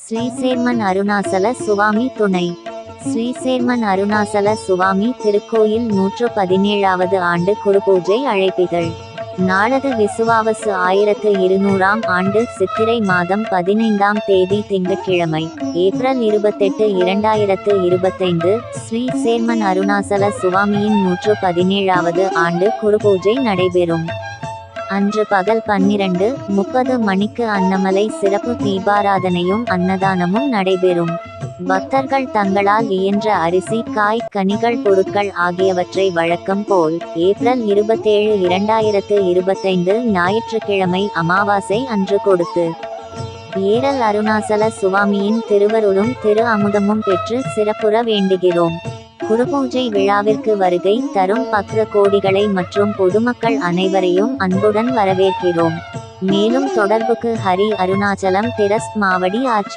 ஸ்ரீசேர்மன் அருணாசல சுவாமி துணை. ஸ்ரீசேர்மன் அருணாசல சுவாமி திருக்கோயில் 117வது ஆண்டு குருபூஜை அழைப்பிதழ். நாளது விசுவாவசு 1200ஆம் ஆண்டு சித்திரை மாதம் 15ஆம் தேதி திங்கட்கிழமை ஏப்ரல் 28, 2025 ஸ்ரீ சேர்மன் அருணாசல சுவாமியின் 117வது ஆண்டு குருபூஜை நடைபெறும். அன்று பகல் 12:30 மணிக்கு அன்னமலை சிறப்பு தீபாராதனையும் அன்னதானமும் நடைபெறும். பக்தர்கள் தங்களால் இயன்ற அரிசி, காய், கனிகள், பொருட்கள் ஆகியவற்றை வழக்கம் போல் ஏப்ரல் 27, 2025 ஞாயிற்றுக்கிழமை அமாவாசை அன்று கொடுத்து ஏரல் அருணாசல சுவாமியின் திருவருளும் திரு அமுதமும் பெற்று சிறப்புற வேண்டுகிறோம். குருபூஜை விழாவிற்கு வருகை தரும் பக்த கோடிகளை மற்றும் பொதுமக்கள் அனைவரையும் அன்புடன் வரவேற்கிறோம். மேலும் தொடர்புக்கு ஹரி அருணாச்சலம் திரஸ்ட் மாவடி ஆற்று.